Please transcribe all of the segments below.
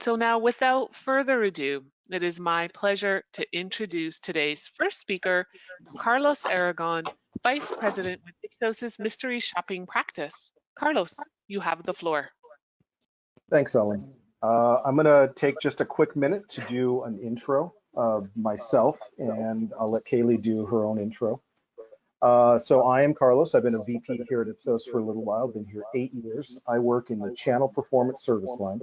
So now, without further ado, it is my pleasure to introduce today's first speaker, Carlos Aragon, Vice President with Ipsos's Mystery Shopping Practice. Carlos, you have the floor. Thanks, Ellen. I'm going to take just a quick minute to do an intro of myself, and I'll let Kaylee do her own intro. So I am Carlos. I've been a VP here at Ipsos for a little while, been here 8 years. I work in the channel performance service line,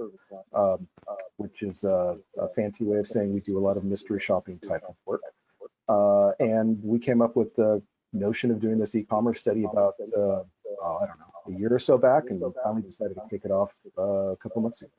which is a fancy way of saying we do a lot of mystery shopping type of work. And we came up with the notion of doing this e-commerce study about, I don't know, a year or so back, and we finally decided to kick it off a couple months ago.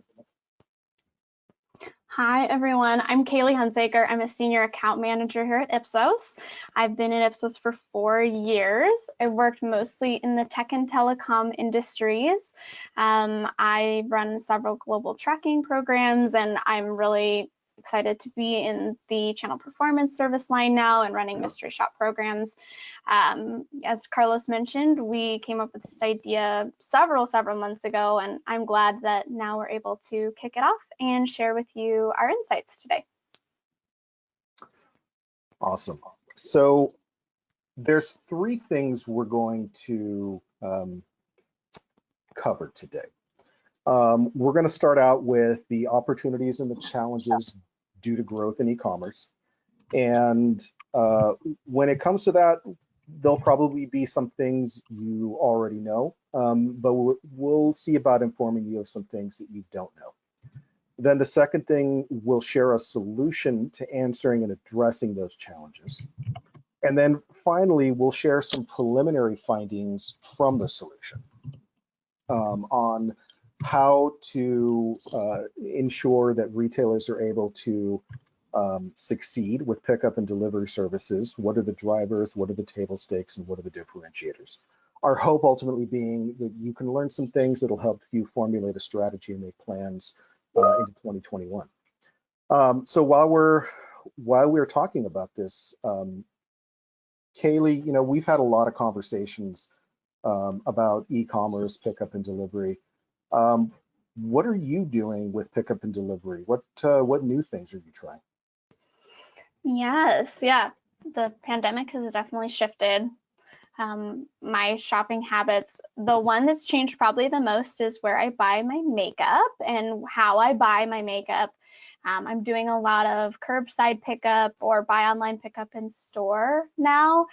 Hi, everyone. I'm Kaylee Hunsaker. I'm a Senior Account Manager here at Ipsos. I've been at Ipsos for 4 years. I worked mostly in the tech and telecom industries. I run several global tracking programs, and I'm really excited to be in the channel performance service line now and running mystery shop programs. As Carlos mentioned, we came up with this idea several months ago, and I'm glad that now we're able to kick it off and share with you our insights today. Awesome. So there's 3 things we're going to cover today. We're going to start out with the opportunities and the challenges due to growth in e-commerce. And when it comes to that, there'll probably be some things you already know, but we'll see about informing you of some things that you don't know. Then the second thing, we'll share a solution to answering and addressing those challenges. And then finally, we'll share some preliminary findings from the solution on how to ensure that retailers are able to succeed with pickup and delivery services. What are the drivers, what are the table stakes, and what are the differentiators? Our hope ultimately being that you can learn some things that'll help you formulate a strategy and make plans into 2021. So while we're talking about this, Kaylee, we've had a lot of conversations about e-commerce, pickup and delivery. What are you doing with pickup and delivery? What new things are you trying? Yes, yeah, the pandemic has definitely shifted my shopping habits. The one that's changed probably the most is where I buy my makeup and how I buy my makeup. I'm doing a lot of curbside pickup or buy online pickup in store now.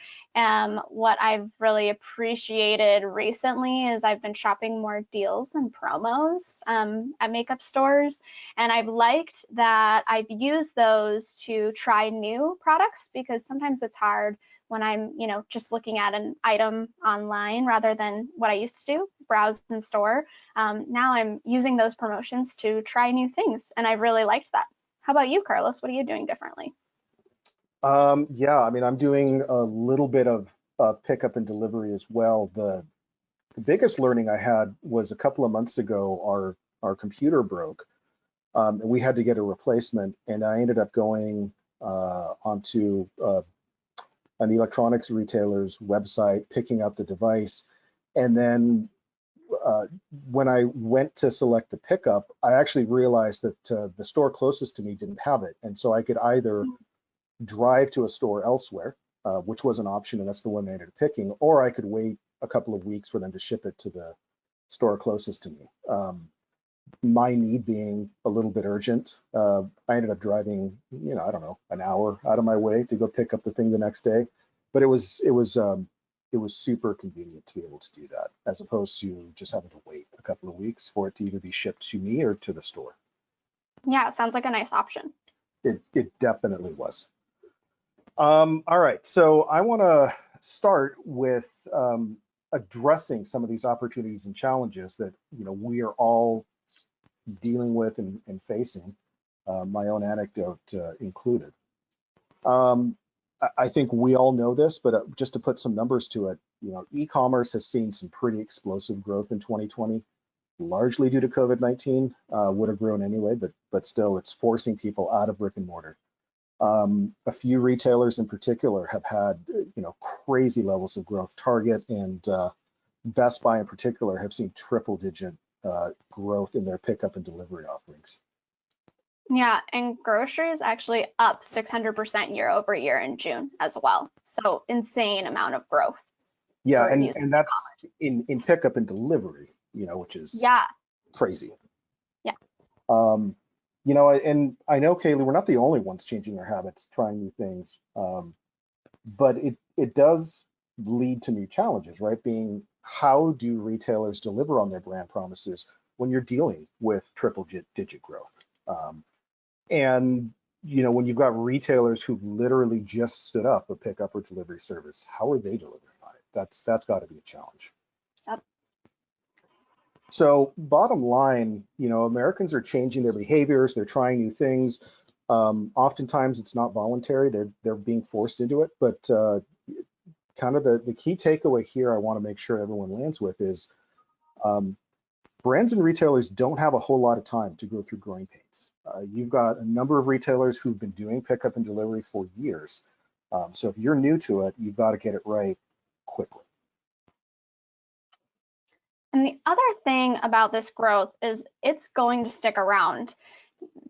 What I've really appreciated recently is I've been shopping more deals and promos at makeup stores, and I've liked that I've used those to try new products, because sometimes it's hard when I'm, just looking at an item online rather than what I used to do, browse in store. Now I'm using those promotions to try new things, and I've really liked that. How about you, Carlos? What are you doing differently? Yeah, I'm doing a little bit of pickup and delivery as well. The biggest learning I had was a couple of months ago, our computer broke, and we had to get a replacement, and I ended up going onto an electronics retailer's website, picking up the device, and then when I went to select the pickup, I actually realized that the store closest to me didn't have it, and so I could either drive to a store elsewhere, which was an option, and that's the one I ended up picking, or I could wait a couple of weeks for them to ship it to the store closest to me. My need being a little bit urgent, I ended up driving, I don't know, an hour out of my way to go pick up the thing the next day. But it was super convenient to be able to do that, as opposed to just having to wait a couple of weeks for it to either be shipped to me or to the store. Yeah, it sounds like a nice option. It definitely was. All right, so I want to start with addressing some of these opportunities and challenges that we are all dealing with and facing, my own anecdote included. I think we all know this, but just to put some numbers to it, e-commerce has seen some pretty explosive growth in 2020, largely due to COVID-19. Would have grown anyway, but still, it's forcing people out of brick and mortar. A few retailers in particular have had crazy levels of growth. Target and Best Buy in particular have seen triple-digit growth in their pickup and delivery offerings. Yeah, and grocery is actually up 600% year over year in June as well. So insane amount of growth Yeah, for using and that's e-commerce. in pickup and delivery, which is Yeah, crazy. yeah. Um, and I know, Kaylee, we're not the only ones changing our habits, trying new things, but it does lead to new challenges, right? Being how do retailers deliver on their brand promises when you're dealing with triple digit growth? And when you've got retailers who literally just stood up a pickup or delivery service, how are they delivering on it? That's got to be a challenge. Yep. So bottom line, Americans are changing their behaviors. They're trying new things. Oftentimes it's not voluntary. They're being forced into it. But kind of the key takeaway here I want to make sure everyone lands with is um, brands and retailers don't have a whole lot of time to go through growing pains. You've got a number of retailers who've been doing pickup and delivery for years. So if you're new to it, you've got to get it right quickly. And the other thing about this growth is it's going to stick around.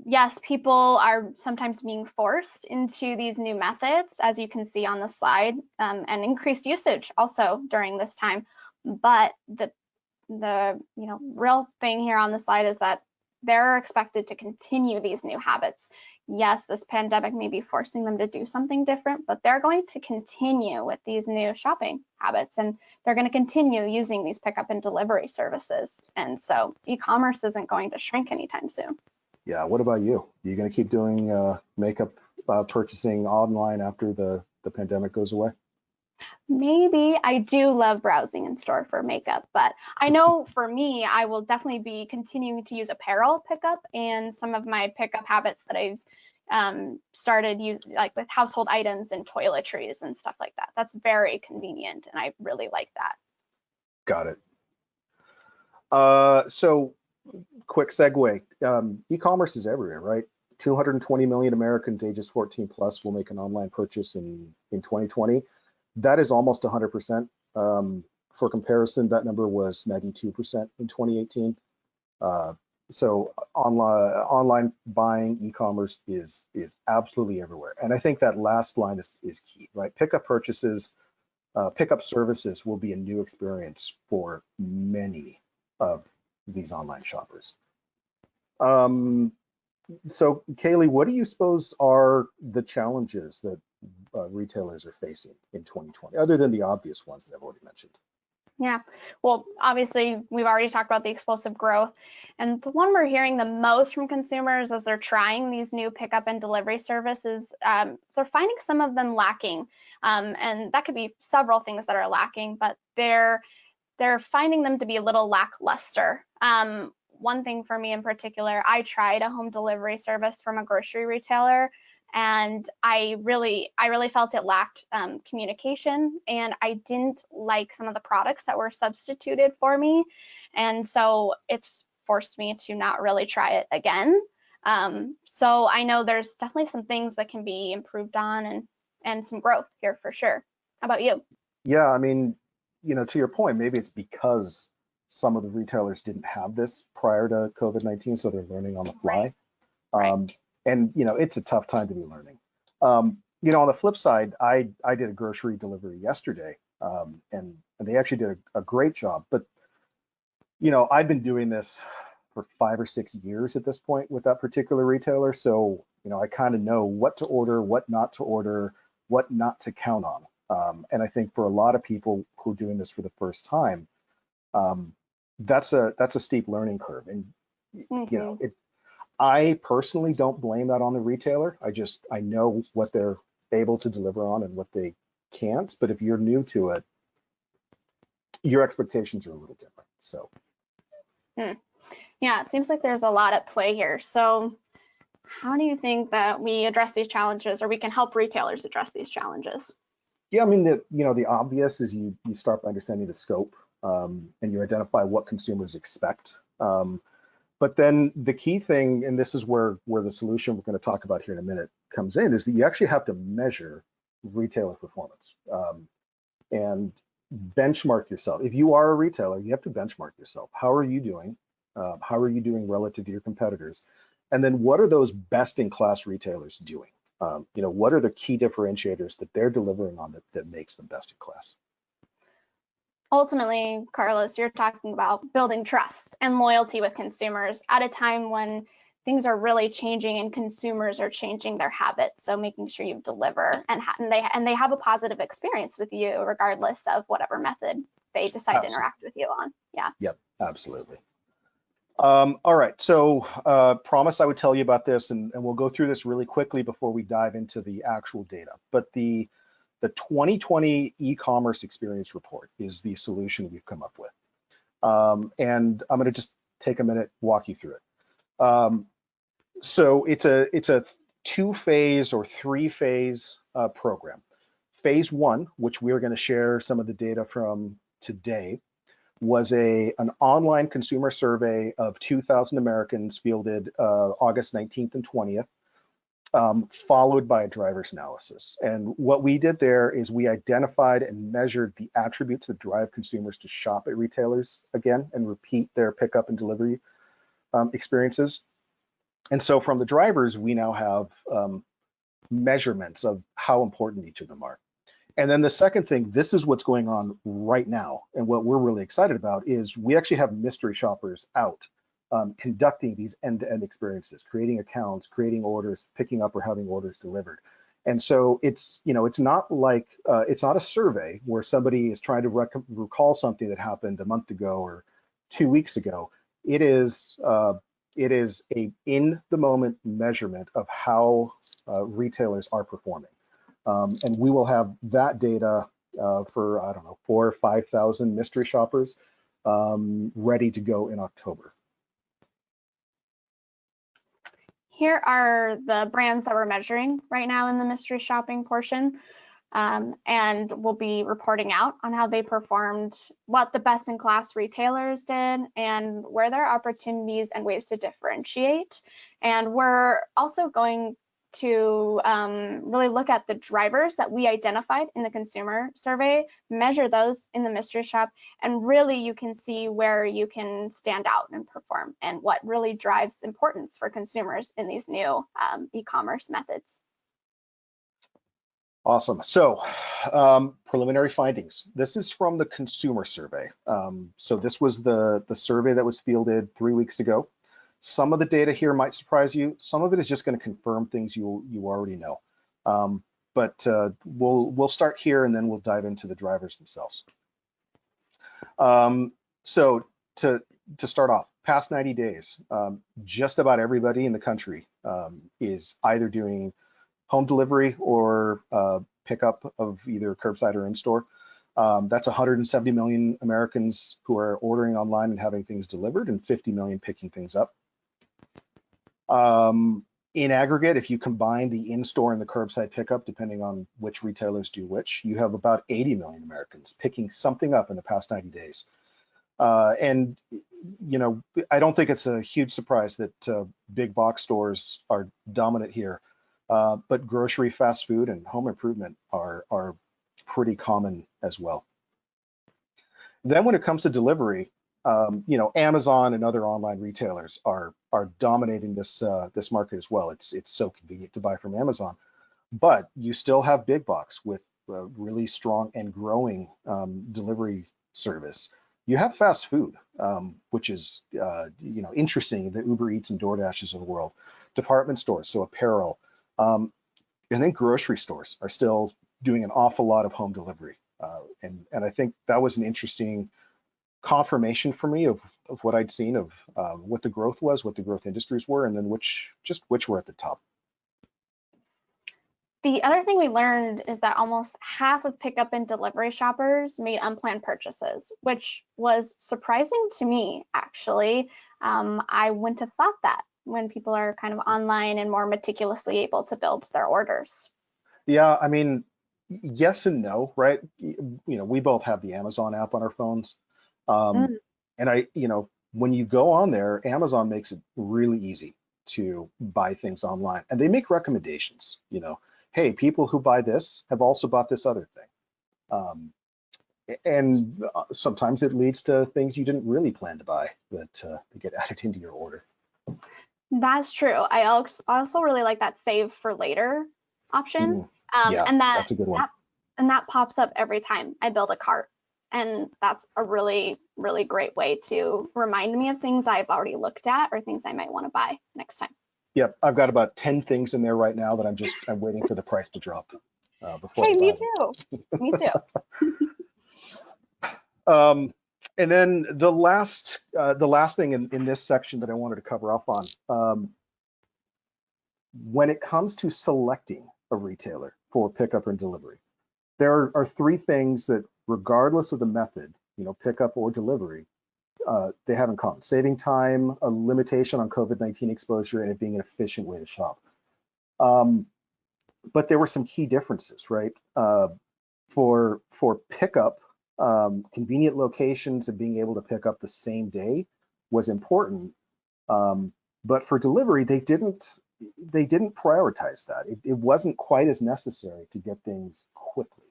Yes, people are sometimes being forced into these new methods, as you can see on the slide, and increased usage also during this time. But the real thing here on the slide is that they're expected to continue these new habits. Yes, this pandemic may be forcing them to do something different, but they're going to continue with these new shopping habits, and they're going to continue using these pickup and delivery services. And so e-commerce isn't going to shrink anytime soon. Yeah, what about you? Are you going to keep doing makeup purchasing online after the pandemic goes away? Maybe. I do love browsing in store for makeup, but I know for me, I will definitely be continuing to use apparel pickup, and some of my pickup habits that I've started using, like with household items and toiletries and stuff like that. That's very convenient, and I really like that. Got it. So quick segue. E-commerce is everywhere, right? 220 million Americans ages 14 plus will make an online purchase in 2020. That is almost 100%. For comparison, that number was 92% in 2018. So online buying, e-commerce is absolutely everywhere. And I think that last line is key, right? Pickup purchases, pickup services will be a new experience for many of these online shoppers. So Kaylee, what do you suppose are the challenges that retailers are facing in 2020, other than the obvious ones that I've already mentioned? Yeah, well, obviously, we've already talked about the explosive growth. And the one we're hearing the most from consumers as they're trying these new pickup and delivery services, they're finding some of them lacking. And that could be several things that are lacking, but they're finding them to be a little lackluster. One thing for me in particular, I tried a home delivery service from a grocery retailer, and I really felt it lacked communication, and I didn't like some of the products that were substituted for me, and so it's forced me to not really try it again. So I know there's definitely some things that can be improved on, and some growth here for sure. How about you? Yeah, I mean, to your point, maybe it's because some of the retailers didn't have this prior to COVID-19, so they're learning on the Right, fly. right. Um, and it's a tough time to be learning. On the flip side, I did a grocery delivery yesterday, and they actually did a great job. But I've been doing this for 5 or 6 years at this point with that particular retailer, so I kind of know what to order, what not to order, what not to count on. And I think for a lot of people who are doing this for the first time, um, that's a steep learning curve. And Mm-hmm. I personally don't blame that on the retailer. I know what they're able to deliver on and what they can't. But if you're new to it, your expectations are a little different. So Yeah, it seems like there's a lot at play here. So, how do you think that we address these challenges, or we can help retailers address these challenges? yeah, I mean the obvious is you start by understanding the scope, and you identify what consumers expect. But then the key thing, and this is where the solution we're going to talk about here in a minute comes in, is that you actually have to measure retailer performance, and benchmark yourself. If you are a retailer, you have to benchmark yourself. How are you doing? How are you doing relative to your competitors? And then what are those best-in-class retailers doing? What are the key differentiators that they're delivering on that makes them best in class? Ultimately, Carlos, you're talking about building trust and loyalty with consumers at a time when things are really changing and consumers are changing their habits. So making sure you deliver and they have a positive experience with you, regardless of whatever method they decide to Absolutely. interact with you on. Yeah. Yep, absolutely. All right, so promised I would tell you about this, and we'll go through this really quickly before we dive into the actual data. But the 2020 e-commerce experience report is the solution we've come up with. And I'm going to just take a minute, walk you through it. So it's a two-phase or three-phase program. Phase one, which we're going to share some of the data from today, was an online consumer survey of 2,000 Americans fielded August 19th and 20th, followed by a driver's analysis. And what we did there is we identified and measured the attributes that drive consumers to shop at retailers again and repeat their pickup and delivery experiences. And so from the drivers, we now have measurements of how important each of them are. And then the second thing, this is what's going on right now. And what we're really excited about is we actually have mystery shoppers out conducting these end-to-end experiences, creating accounts, creating orders, picking up or having orders delivered. And so it's not like, it's not a survey where somebody is trying to recall something that happened a month ago or 2 weeks ago. It is a in the moment measurement of how retailers are performing. And we will have that data for, I don't know, 4,000 or 5,000 mystery shoppers ready to go in October. Here are the brands that we're measuring right now in the mystery shopping portion. And we'll be reporting out on how they performed, what the best in class retailers did, and where there are opportunities and ways to differentiate. And we're also going to really look at the drivers that we identified in the consumer survey, measure those in the mystery shop, and really you can see where you can stand out and perform and what really drives importance for consumers in these new e-commerce methods. Awesome. So preliminary findings. This is from the consumer survey. So this was the survey that was fielded 3 weeks ago. Some of the data here might surprise you. Some of it is just going to confirm things you already know. But we'll start here and then we'll dive into the drivers themselves. So to start off, past 90 days, just about everybody in the country is either doing home delivery or pickup of either curbside or in-store. That's 170 million Americans who are ordering online and having things delivered, and 50 million picking things up. In aggregate, if you combine the in-store and the curbside pickup, depending on which retailers do which, you have about 80 million Americans picking something up in the past 90 days. And I don't think it's a huge surprise that big box stores are dominant here. But grocery, fast food, and home improvement are pretty common as well. Then when it comes to delivery, Amazon and other online retailers are dominating this market as well. It's so convenient to buy from Amazon, but you still have big box with really strong and growing delivery service. You have fast food, which is interesting. The Uber Eats and DoorDashes of the world, department stores, so apparel. And then grocery stores are still doing an awful lot of home delivery. And I think that was an interesting confirmation for me of what I'd seen of what the growth was, what the growth industries were, and then which were at the top. The other thing we learned is that almost half of pickup and delivery shoppers made unplanned purchases, which was surprising to me, actually. I wouldn't have thought that when people are kind of online and more meticulously able to build their orders. Yeah, I mean, yes and no, right? We both have the Amazon app on our phones. Mm. And when you go on there, Amazon makes it really easy to buy things online, and they make recommendations. Hey, people who buy this have also bought this other thing. And sometimes it leads to things you didn't really plan to buy that get added into your order. That's true. I also really like that save for later option. Mhm. Yeah, And that's a good one. that pops up every time I build a cart. And that's a really, really great way to remind me of things I've already looked at or things I might want to buy next time. Yep, I've got about 10 things in there right now that I'm waiting for the price to drop before I Hey, me buy them. too. Me too. And then the last thing in this section that I wanted to cover up on, when it comes to selecting a retailer for pickup and delivery, there are three things that, regardless of the method, pickup or delivery, they have in common: saving time, a limitation on COVID-19 exposure, and it being an efficient way to shop. But there were some key differences, right? For pickup, convenient locations and being able to pick up the same day was important. But for delivery, they didn't prioritize that. It wasn't quite as necessary to get things quickly.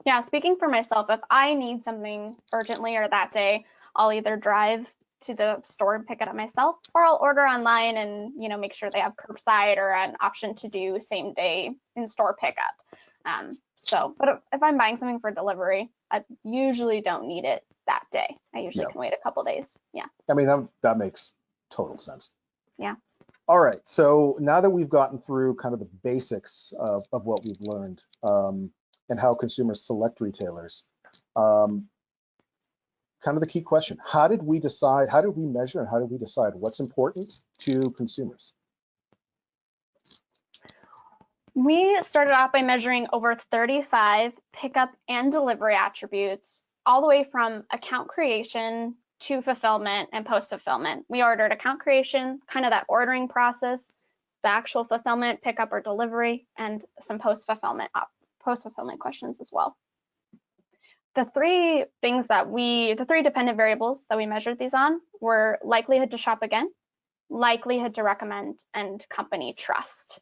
Yeah, speaking for myself, if I need something urgently or that day, I'll either drive to the store and pick it up myself, or I'll order online and make sure they have curbside or an option to do same day in store pickup. But if I'm buying something for delivery, I usually don't need it that day. I usually can wait a couple days. Yeah. I mean, that makes total sense. Yeah. All right. So now that we've gotten through kind of the basics of what we've learned and how consumers select retailers, kind of the key question: how did we measure, and how did we decide what's important to consumers? We started off by measuring over 35 pickup and delivery attributes, all the way from account creation to fulfillment and post-fulfillment. We ordered account creation, kind of that ordering process, the actual fulfillment, pickup or delivery, and some post-fulfillment questions as well. The three dependent variables that we measured these on were likelihood to shop again, likelihood to recommend, and company trust.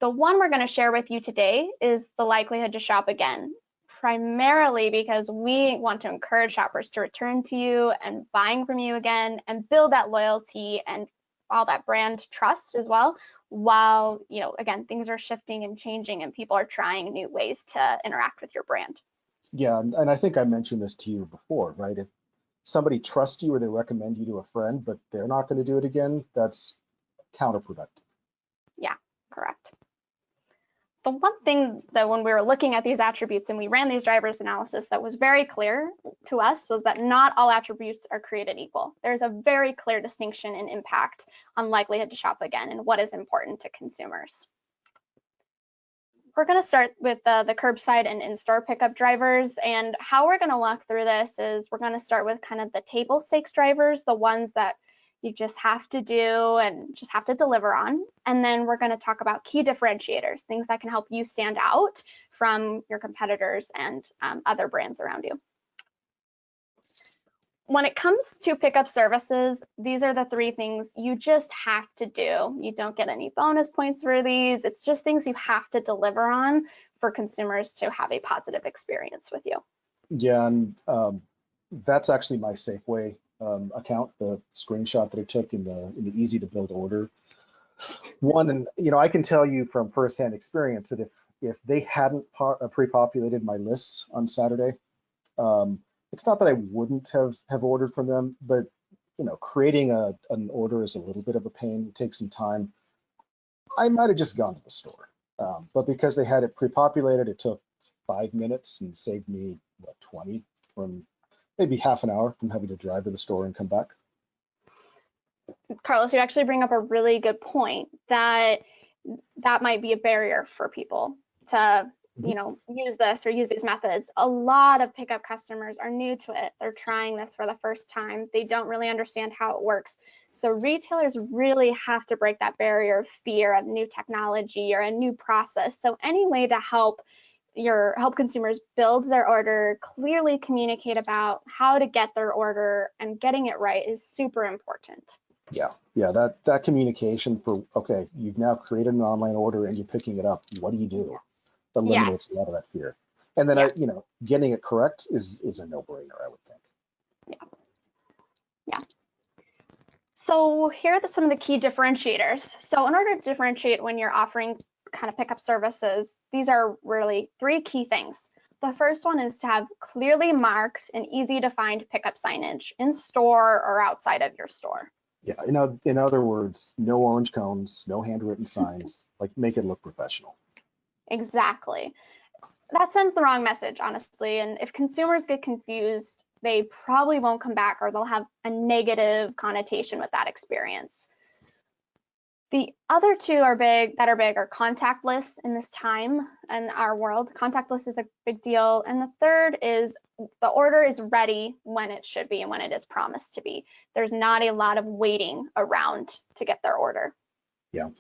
The one we're going to share with you today is the likelihood to shop again, primarily because we want to encourage shoppers to return to you and buying from you again and build that loyalty and all that brand trust as well, while, again, things are shifting and changing and people are trying new ways to interact with your brand. Yeah, and I think I mentioned this to you before, right? If somebody trusts you or they recommend you to a friend, but they're not going to do it again, that's counterproductive. Yeah, correct. The one thing that when we were looking at these attributes and we ran these drivers analysis that was very clear to us was that not all attributes are created equal. There's a very clear distinction in impact on likelihood to shop again and what is important to consumers. We're going to start with the curbside and in-store pickup drivers, and how we're going to walk through this is we're going to start with kind of the table stakes drivers, the ones that you just have to do and just have to deliver on. And then we're going to talk about key differentiators, things that can help you stand out from your competitors and other brands around you. When it comes to pickup services, these are the three things you just have to do. You don't get any bonus points for these. It's just things you have to deliver on for consumers to have a positive experience with you. Yeah, and that's actually my Safeway account, the screenshot that I took in the easy to build order one. And I can tell you from firsthand experience that if they hadn't pre-populated my list on Saturday, it's not that I wouldn't have ordered from them, but creating an order is a little bit of a pain. It takes some time. I might have just gone to the store, but because they had it pre-populated, it took 5 minutes and saved me 20 from maybe half an hour from having to drive to the store and come back. Carlos, you actually bring up a really good point that might be a barrier for people to use this or use these methods. A lot of pickup customers are new to it. They're trying this for the first time. They don't really understand how it works. So retailers really have to break that barrier of fear of new technology or a new process. So any way to help consumers build their order, clearly communicate about how to get their order and getting it right is super important. Yeah, that communication for, okay, you've now created an online order and you're picking it up. What do you do? Yes. Eliminates a lot of that fear. And then getting it correct is a no-brainer, I would think. Yeah. So here are some of the key differentiators. So in order to differentiate when you're offering kind of pickup services, these are really three key things. The first one is to have clearly marked and easy to find pickup signage in store or outside of your store. Yeah, in other words, no orange cones, no handwritten signs, like make it look professional. Exactly. That sends the wrong message, honestly. And if consumers get confused, they probably won't come back or they'll have a negative connotation with that experience. The other two are big are contactless in this time in our world. Contactless is a big deal. And the third is the order is ready when it should be and when it is promised to be. There's not a lot of waiting around to get their order. Yeah.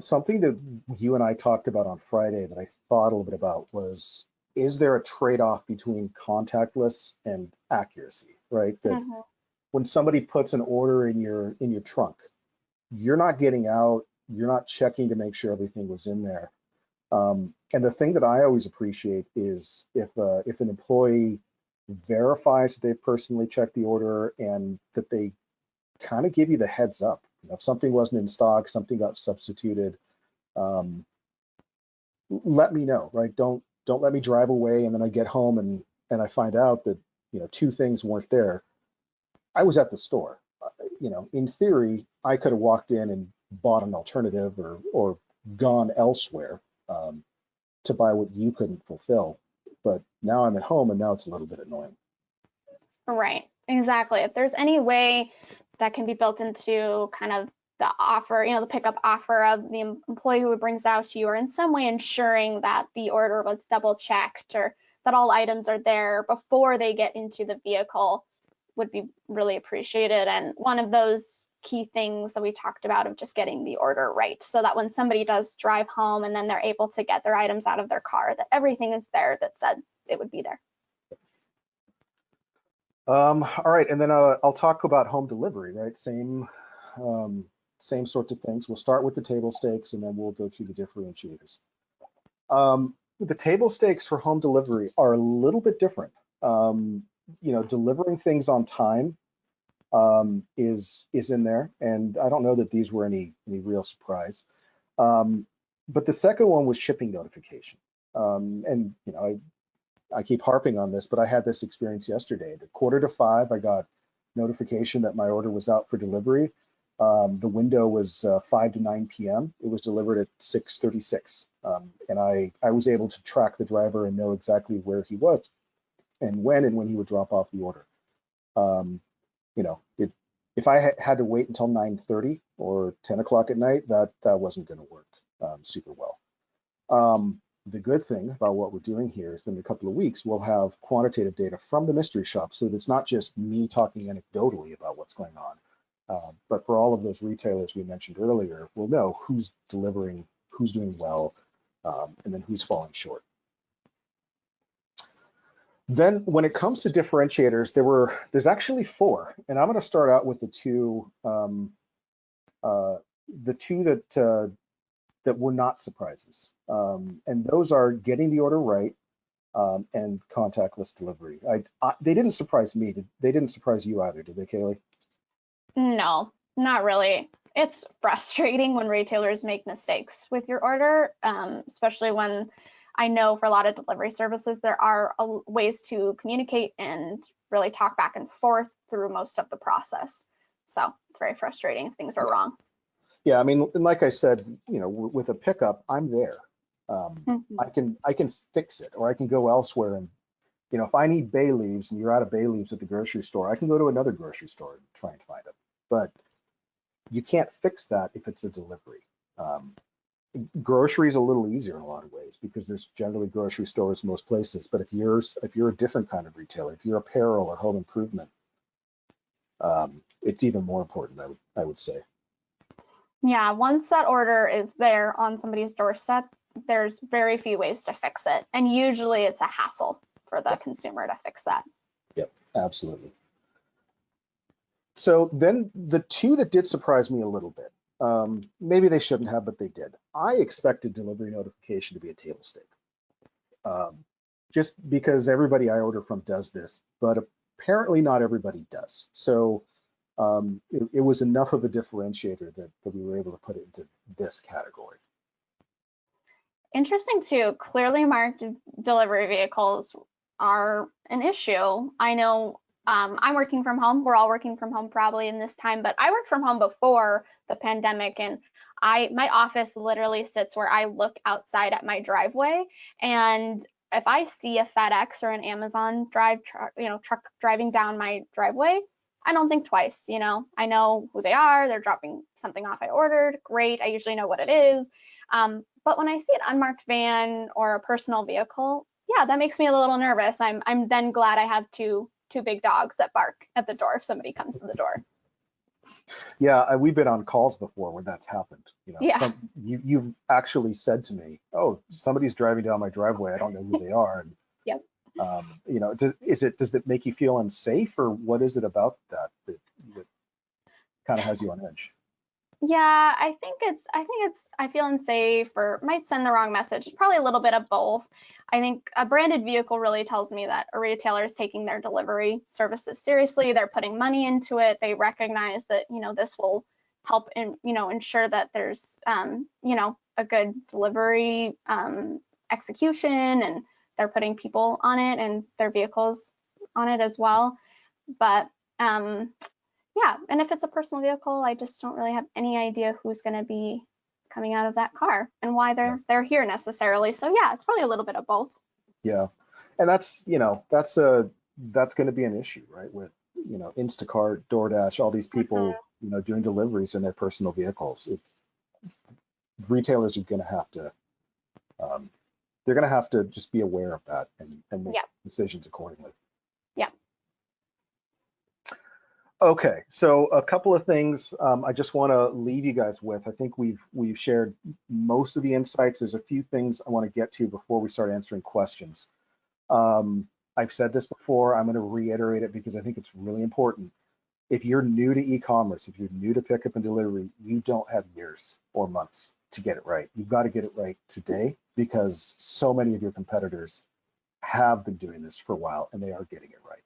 Something that you and I talked about on Friday that I thought a little bit about was, is there a trade-off between contactless and accuracy, right? That when somebody puts an order in your trunk, you're not getting out, you're not checking to make sure everything was in there. And the thing that I always appreciate is if an employee verifies that they personally checked the order and that they kind of give you the heads up. If something wasn't in stock, something got substituted, let me know, right? Don't let me drive away and then I get home and I find out that two things weren't there. I was at the store. In theory, I could have walked in and bought an alternative or gone elsewhere to buy what you couldn't fulfill. But now I'm at home and now it's a little bit annoying. Right, exactly. If there's any way that can be built into kind of the offer, the pickup offer of the employee who brings it out to you, or in some way ensuring that the order was double checked or that all items are there before they get into the vehicle, would be really appreciated. And one of those key things that we talked about of just getting the order right, so that when somebody does drive home and then they're able to get their items out of their car, that everything is there that said it would be there. All right, and then I'll talk about home delivery, right? Same sorts of things. We'll start with the table stakes and then we'll go through the differentiators. The table stakes for home delivery are a little bit different. Delivering things on time is in there, and I don't know that these were any real surprise. But the second one was shipping notification, and I keep harping on this, but I had this experience yesterday. At 4:45, I got notification that my order was out for delivery. The window was 5 to 9 p.m. It was delivered at 6:36, and I was able to track the driver and know exactly where he was and when he would drop off the order. If I had to wait until 9:30 or 10 o'clock at night, that wasn't going to work super well. The good thing about what we're doing here is that in a couple of weeks, we'll have quantitative data from the mystery shop so that it's not just me talking anecdotally about what's going on, but for all of those retailers we mentioned earlier, we'll know who's delivering, who's doing well, and then who's falling short. Then when it comes to differentiators, there's actually four, and I'm going to start out with the two that were not surprises. And those are getting the order right and contactless delivery. They didn't surprise me. They didn't surprise you either, did they, Kaylee? No, not really. It's frustrating when retailers make mistakes with your order, especially when I know for a lot of delivery services, there are ways to communicate and really talk back and forth through most of the process. So it's very frustrating if things are wrong. Yeah, I mean, and like I said, with a pickup, I'm there. I can fix it, or I can go elsewhere. And if I need bay leaves and you're out of bay leaves at the grocery store, I can go to another grocery store and try and find them. But you can't fix that if it's a delivery. Grocery is a little easier in a lot of ways because there's generally grocery stores in most places. But if you're a different kind of retailer, if you're apparel or home improvement, it's even more important, I would say. Yeah, once that order is there on somebody's doorstep, there's very few ways to fix it. And usually it's a hassle for the consumer to fix that. Yep, absolutely. So then the two that did surprise me a little bit, maybe they shouldn't have, but they did. I expected delivery notification to be a table stake, just because everybody I order from does this, but apparently not everybody does. So it was enough of a differentiator that we were able to put it into this category. Interesting too. Clearly marked delivery vehicles are an issue. I know I'm working from home. We're all working from home probably in this time, but I worked from home before the pandemic, and my office literally sits where I look outside at my driveway, and if I see a FedEx or an Amazon truck driving down my driveway, I don't think twice. I know who they are. They're dropping something off I ordered. Great. I usually know what it is. But when I see an unmarked van or a personal vehicle, yeah, that makes me a little nervous. I'm then glad I have two big dogs that bark at the door if somebody comes to the door. Yeah, we've been on calls before when that's happened. Yeah. You've actually said to me, "Oh, somebody's driving down my driveway. I don't know who they are." And Yep. does it make you feel unsafe, or what is it about that kind of has you on edge? Yeah, I feel unsafe or might send the wrong message. Probably a little bit of both. I think a branded vehicle really tells me that a retailer is taking their delivery services seriously. They're putting money into it. They recognize that, this will help ensure that there's a good delivery execution, and they're putting people on it and their vehicles on it as well. But yeah, and if it's a personal vehicle, I just don't really have any idea who's going to be coming out of that car and why they're here necessarily. So yeah, it's probably a little bit of both. Yeah, and that's going to be an issue, right? With Instacart, DoorDash, all these people doing deliveries in their personal vehicles. If retailers are going to have to, they're going to have to just be aware of that and make decisions accordingly. Yeah. Okay, so a couple of things I just want to leave you guys with. I think we've shared most of the insights. There's a few things I want to get to before we start answering questions. I've said this before. I'm going to reiterate it because I think it's really important. If you're new to e-commerce, if you're new to pickup and delivery, you don't have years or months to get it right. You've got to get it right today because so many of your competitors have been doing this for a while and they are getting it right.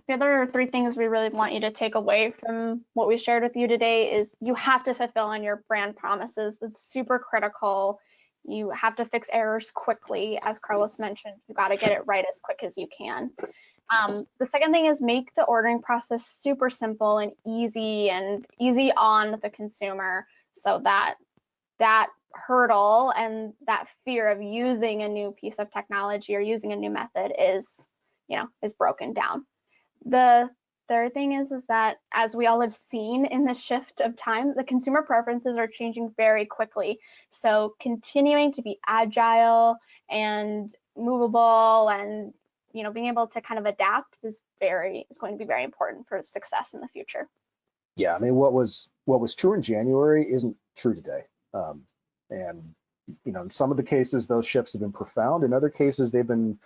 The other three things we really want you to take away from what we shared with you today is you have to fulfill on your brand promises. It's super critical. You have to fix errors quickly. As Carlos mentioned, you got to get it right as quick as you can. The second thing is make the ordering process super simple and easy on the consumer, so that hurdle and that fear of using a new piece of technology or using a new method is broken down. The third thing is that, as we all have seen in the shift of time, the consumer preferences are changing very quickly. So continuing to be agile and movable and being able to kind of adapt is going to be very important for success in the future. Yeah, I mean, what was true in January isn't true today. And in some of the cases, those shifts have been profound. In other cases, they've been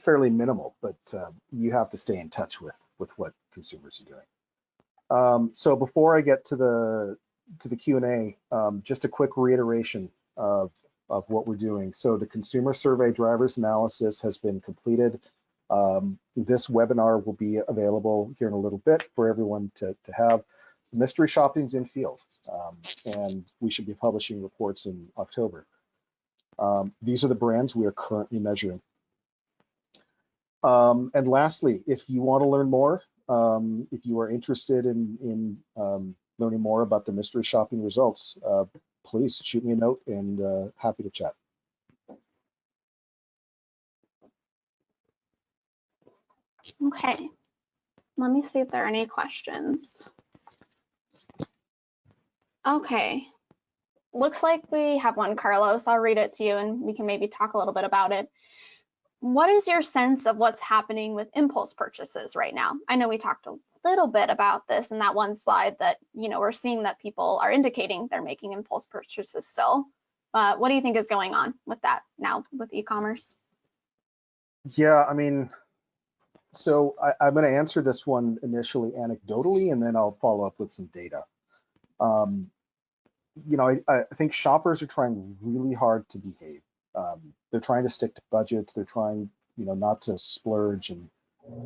fairly minimal, but you have to stay in touch with what consumers are doing. So before I get to the Q&A, just a quick reiteration of what we're doing. So the consumer survey drivers analysis has been completed. This webinar will be available here in a little bit for everyone to have. Mystery shopping's in field, and we should be publishing reports in October. These are the brands we are currently measuring. And lastly, if you want to learn more, if you are interested in learning more about the mystery shopping results, please shoot me a note and happy to chat. Okay, let me see if there are any questions. Okay, looks like we have one, Carlos. I'll read it to you and we can maybe talk a little bit about it. What is your sense of what's happening with impulse purchases right now? I know we talked a little bit about this in that one slide that, we're seeing that people are indicating they're making impulse purchases still. What do you think is going on with that now with e-commerce? Yeah, I mean, so I'm going to answer this one initially anecdotally, and then I'll follow up with some data. I think shoppers are trying really hard to behave. They're trying to stick to budgets. They're trying, not to splurge and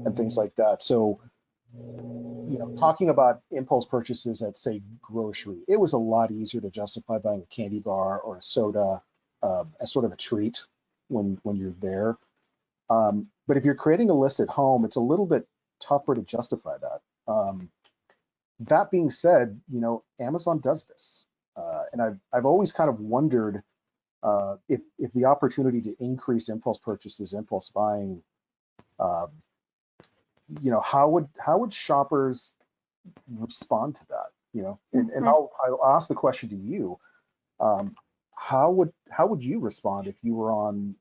and things like that. So, talking about impulse purchases at, say, grocery, it was a lot easier to justify buying a candy bar or a soda as sort of a treat when you're there. But if you're creating a list at home, it's a little bit tougher to justify that. That being said, Amazon does this, and I've always kind of wondered if the opportunity to increase impulse purchases, impulse buying, how would shoppers respond to that? And I'll ask the question to you. How would you respond if you were on,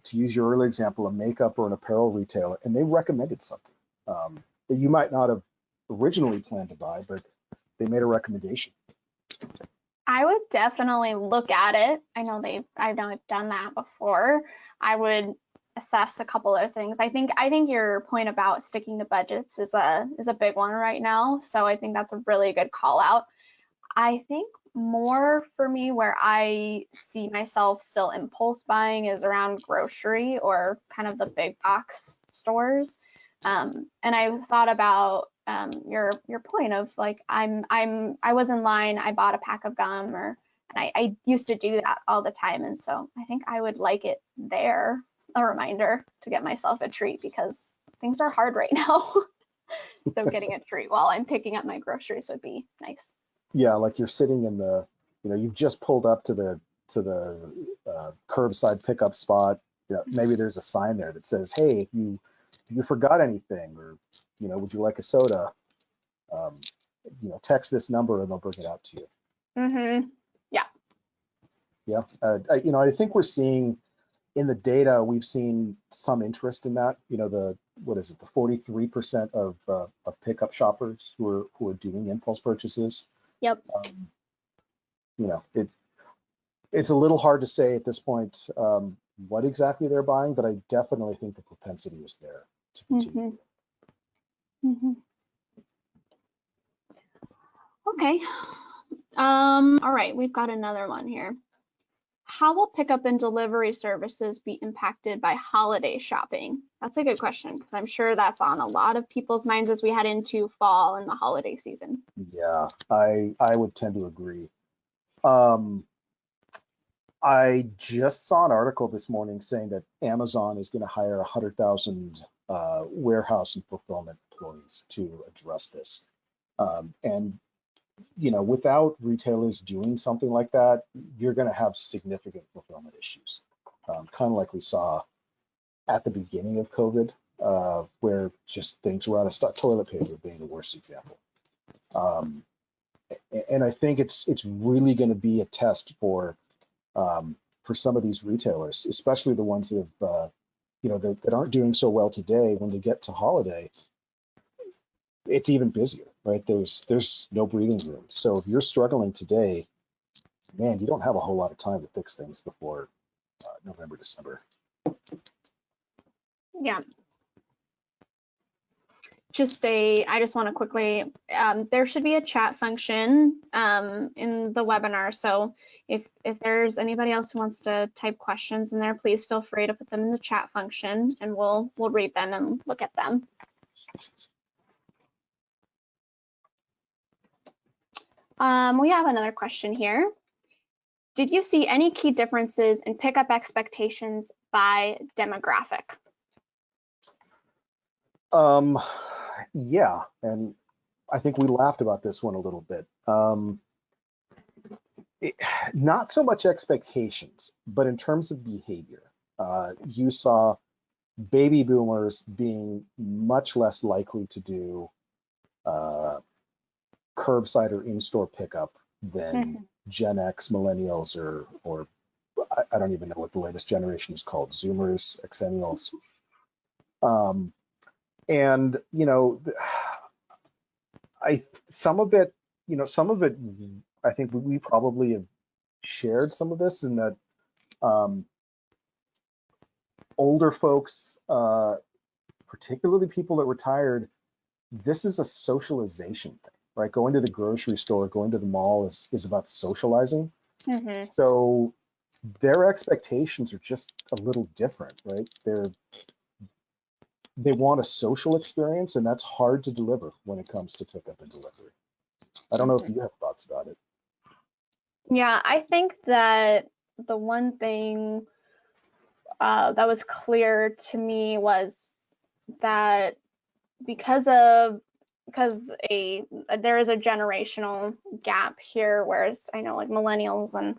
to use your early example, a makeup or an apparel retailer, and they recommended something that you might not have originally planned to buy, but they made a recommendation? I would definitely look at it. I know I've done that before. I would assess a couple of things. I think your point about sticking to budgets is a big one right now. So I think that's a really good call out. I think more for me where I see myself still impulse buying is around grocery or kind of the big box stores. And I thought about your point of like I was in line, I bought a pack of gum, and I used to do that all the time, and so I think I would like it there, a reminder to get myself a treat because things are hard right now. So getting a treat while I'm picking up my groceries would be nice. Yeah, like you're sitting in you've just pulled up to the curbside pickup spot. Maybe there's a sign there that says, "Hey, if you forgot anything, or would you like a soda? Text this number and they'll bring it out to you." Mm-hmm. Yeah. Yeah. I think we're seeing in the data, we've seen some interest in that. What is it? The 43% of pickup shoppers who are doing impulse purchases. Yep. It's a little hard to say at this point what exactly they're buying, but I definitely think the propensity is there to continue. Mm-hmm. Okay. All right, we've got another one here. How will pickup and delivery services be impacted by holiday shopping? That's a good question because I'm sure that's on a lot of people's minds as we head into fall and the holiday season. Yeah, I would tend to agree. I just saw an article this morning saying that Amazon is going to hire 100,000 warehouse and fulfillment employees to address this. And without retailers doing something like that, you're going to have significant fulfillment issues, kind of like we saw at the beginning of COVID, where just things were out of stock. Toilet paper being the worst example. And I think it's really going to be a test for some of these retailers, especially the ones that have, that aren't doing so well today. When they get to holiday, it's even busier, right? There's no breathing room. So if you're struggling today, man, you don't have a whole lot of time to fix things before November, December. Yeah. I just want to quickly, there should be a chat function in the webinar. So if there's anybody else who wants to type questions in there, please feel free to put them in the chat function and we'll read them and look at them. We have another question here. Did you see any key differences in pickup expectations by demographic? Yeah, and I think we laughed about this one a little bit. Not so much expectations, but in terms of behavior, you saw baby boomers being much less likely to do curbside or in-store pickup than Gen X, millennials, or I don't even know what the latest generation is called, Zoomers, Xennials. And some of it, I think we probably have shared some of this in that older folks, particularly people that retired, this is a socialization thing, right? Going to the grocery store, going to the mall is about socializing. So their expectations are just a little different, right? they want a social experience, and that's hard to deliver when it comes to pickup and delivery. I don't know if you have thoughts about it. Yeah, I think that the one thing that was clear to me was that because there is a generational gap here, whereas I know like millennials and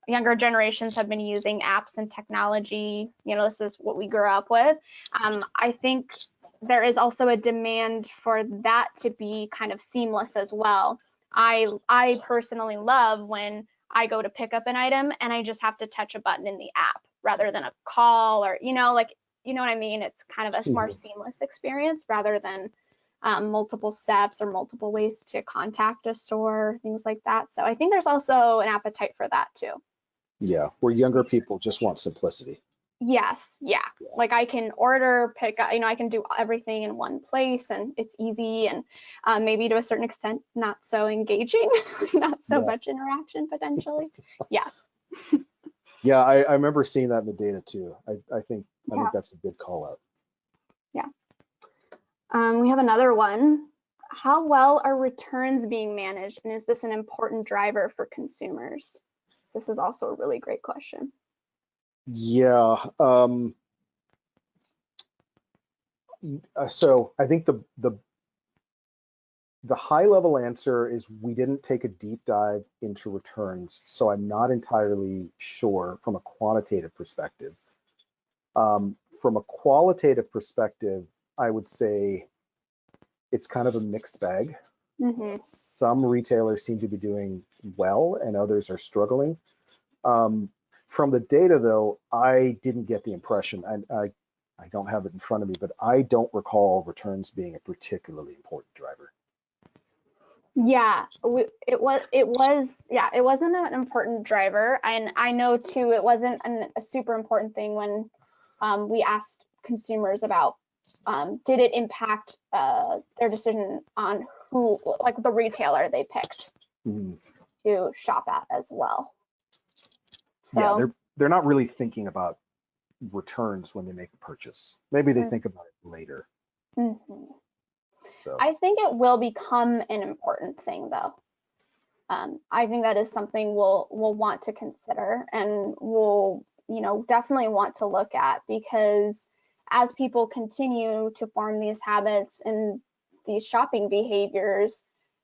younger generations have been using apps and technology. This is what we grew up with. I think there is also a demand for that to be kind of seamless as well. I personally love when I go to pick up an item and I just have to touch a button in the app rather than a call, or like, you know what I mean? It's kind of a more seamless experience rather than multiple steps or multiple ways to contact a store, things like that. So I think there's also an appetite for that too. Yeah, where younger people just want simplicity. Yes, yeah. Like I can order, pick up, I can do everything in one place and it's easy, and maybe to a certain extent not so engaging, not so much interaction potentially. Yeah. Yeah, I remember seeing that in the data too. I think that's a good call out. Yeah. We have another one. How well are returns being managed, and is this an important driver for consumers? This is also a really great question. Yeah. So I think the high level answer is we didn't take a deep dive into returns, so I'm not entirely sure from a quantitative perspective. From a qualitative perspective, I would say it's kind of a mixed bag. Some retailers seem to be doing well and others are struggling. From the data, though, I didn't get the impression, and I don't have it in front of me, but I don't recall returns being a particularly important driver. Yeah, it wasn't an important driver, and I know too it wasn't a super important thing when we asked consumers about did it impact their decision on who, like the retailer they picked to shop at as well. So yeah, they're not really thinking about returns when they make a purchase. Maybe they think about it later. So I think it will become an important thing, though. I think that is something we'll want to consider, and we'll definitely want to look at, because as people continue to form these habits and these shopping behaviors,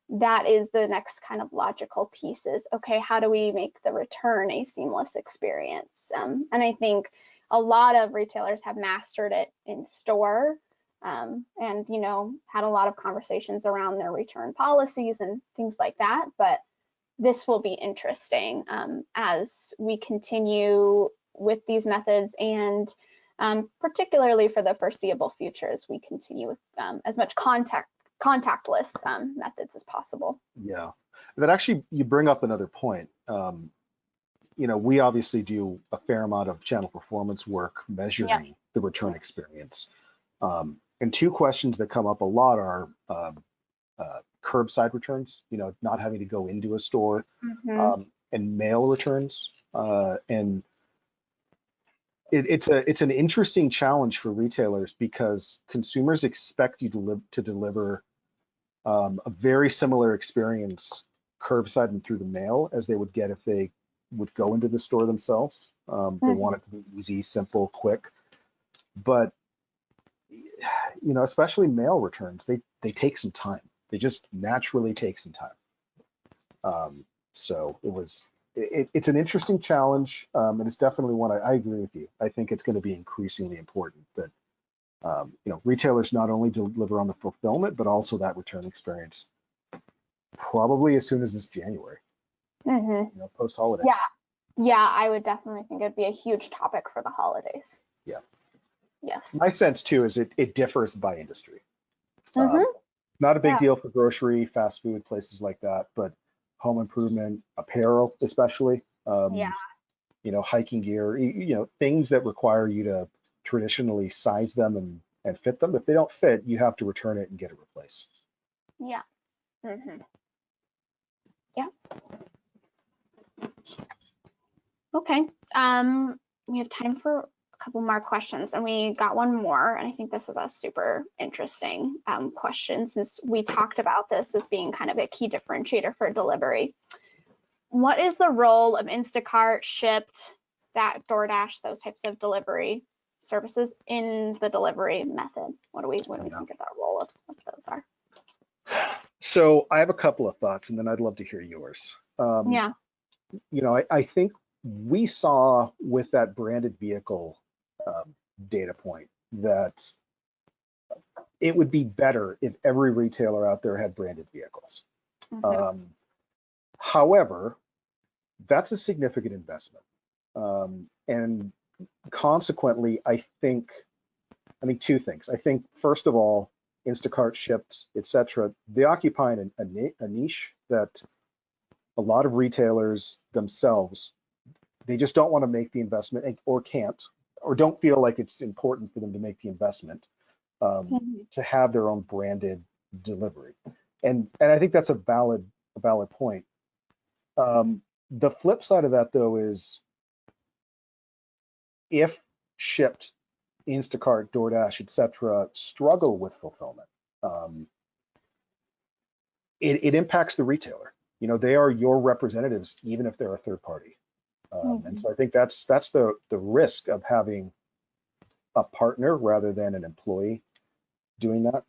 that is the next kind of logical piece is, okay, how do we make the return a seamless experience? And I think a lot of retailers have mastered it in store, and had a lot of conversations around their return policies and things like that. But this will be interesting as we continue with these methods, and particularly for the foreseeable future as we continue with as much contactless methods as possible. Yeah, that actually, you bring up another point. We obviously do a fair amount of channel performance work measuring the return experience. And two questions that come up a lot are curbside returns, not having to go into a store, and mail returns. And it's an interesting challenge for retailers because consumers expect you to deliver a very similar experience curbside and through the mail as they would get if they would go into the store themselves. They want it to be easy, simple, quick. But especially mail returns, they take some time. They just naturally take some time. So it's an interesting challenge, and it's definitely one I agree with you. I think it's going to be increasingly important that retailers not only deliver on the fulfillment, but also that return experience. Probably as soon as this January, post holiday. Yeah, I would definitely think it'd be a huge topic for the holidays. Yeah. Yes. My sense too is it differs by industry. Not a big deal for grocery, fast food, places like that, but home improvement, apparel, especially, hiking gear, things that require you to traditionally size them and fit them. If they don't fit, you have to return it and get it replaced. Yeah. Yeah. Okay. We have time for couple more questions, and we got one more, and I think this is a super interesting question, since we talked about this as being kind of a key differentiator for delivery. What is the role of Instacart, Shipt, that DoorDash, those types of delivery services in the delivery method? What do we think of that role of those are? So I have a couple of thoughts, and then I'd love to hear yours. Yeah. You know, I think we saw with that branded vehicle data point that it would be better if every retailer out there had branded vehicles. However, that's a significant investment. And consequently, I think two things. I think, first of all, Instacart, Shipt, etc., they occupy a niche that a lot of retailers themselves, they just don't want to make the investment, or can't, or don't feel like it's important for them to make the investment to have their own branded delivery. And I think that's a valid point. The flip side of that, though, is if Shipt, Instacart, DoorDash, etc., struggle with fulfillment, it impacts the retailer. You know, they are your representatives, even if they're a third party. And so I think that's the risk of having a partner rather than an employee doing that.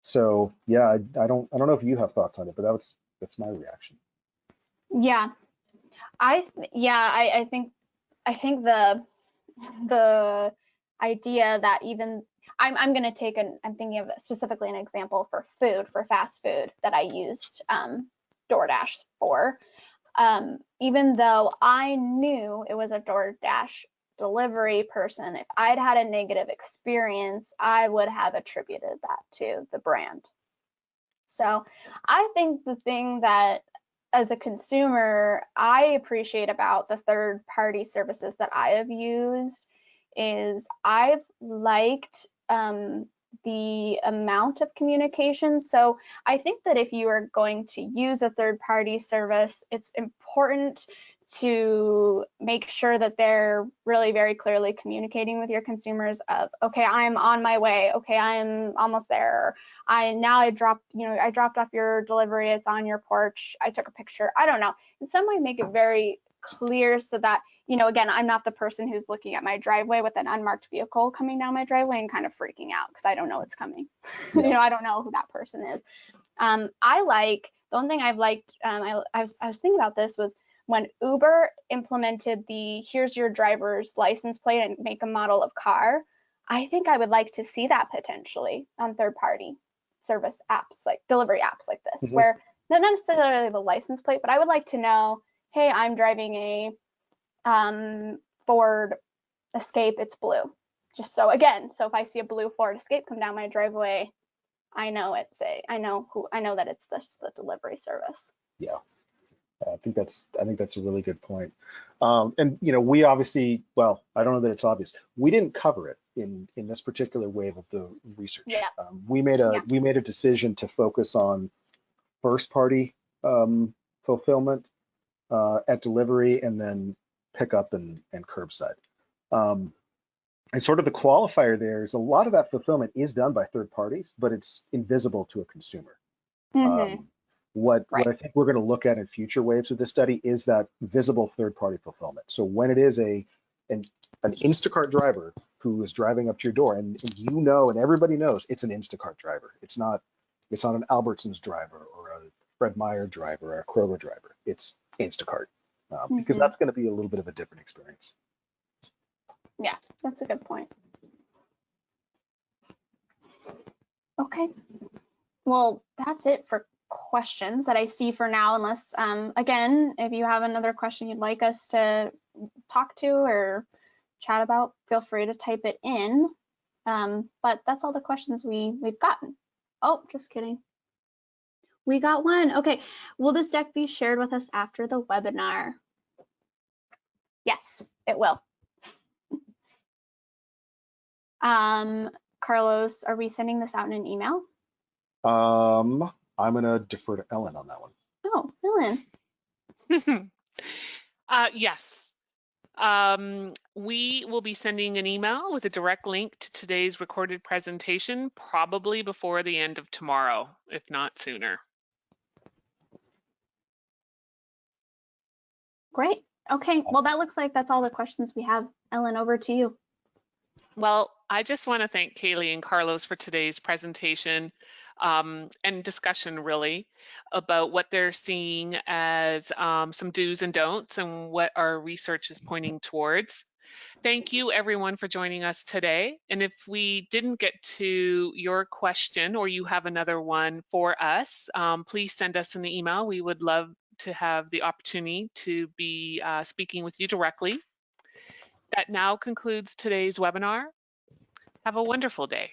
So yeah, I don't know if you have thoughts on it, but that's my reaction. Yeah, I think the idea that even I'm going to take I'm thinking of specifically an example for fast food that I used DoorDash for. Even though I knew it was a DoorDash delivery person, if I'd had a negative experience, I would have attributed that to the brand. So I think the thing that as a consumer I appreciate about the third-party services that I have used is I've liked the amount of communication. So I think that if you are going to use a third-party service, it's important to make sure that they're really very clearly communicating with your consumers of, okay, I'm on my way, okay, I'm almost there, I dropped off your delivery, it's on your porch, I took a picture, I don't know, in some way make it very clear so that, you know, again, I'm not the person who's looking at my driveway with an unmarked vehicle coming down my driveway and kind of freaking out because I don't know it's coming. Yeah. You know, I don't know who that person is. The one thing I've liked, I was thinking about this, was when Uber implemented the here's your driver's license plate and make a model of car. I think I would like to see that potentially on third-party service apps, like delivery apps like this, where not necessarily the license plate, but I would like to know, hey, I'm driving a Ford Escape, it's blue. Just so if I see a blue Ford Escape come down my driveway, I know that it's the delivery service. Yeah, I think that's a really good point. And you know, we obviously, well, I don't know that it's obvious. We didn't cover it in this particular wave of the research. Yeah. We made a decision to focus on first party fulfillment at delivery, and then pickup and curbside. And sort of the qualifier there is a lot of that fulfillment is done by third parties, but it's invisible to a consumer. What I think we're going to look at in future waves of this study is that visible third-party fulfillment. So when it is an Instacart driver who is driving up to your door, and you know, and everybody knows it's an Instacart driver. It's not an Albertsons driver or a Fred Meyer driver or a Kroger driver. It's Instacart, because that's going to be a little bit of a different experience. Yeah, that's a good point. Okay, well, that's it for questions that I see for now, unless, again, if you have another question you'd like us to talk to or chat about, feel free to type it in. But that's all the questions we've gotten. Oh, just kidding. We got one. Okay, will this deck be shared with us after the webinar? Yes, it will. Carlos, are we sending this out in an email? I'm gonna defer to Ellen on that one. Oh, Ellen. Yes. We will be sending an email with a direct link to today's recorded presentation, probably before the end of tomorrow, if not sooner. Great. Okay, well, that looks like that's all the questions we have. Ellen, over to you. Well, I just want to thank Kaylee and Carlos for today's presentation and discussion, really, about what they're seeing as some do's and don'ts and what our research is pointing towards. Thank you, everyone, for joining us today. And if we didn't get to your question or you have another one for us, please send us an email. We would love to have the opportunity to be speaking with you directly. That now concludes today's webinar. Have a wonderful day.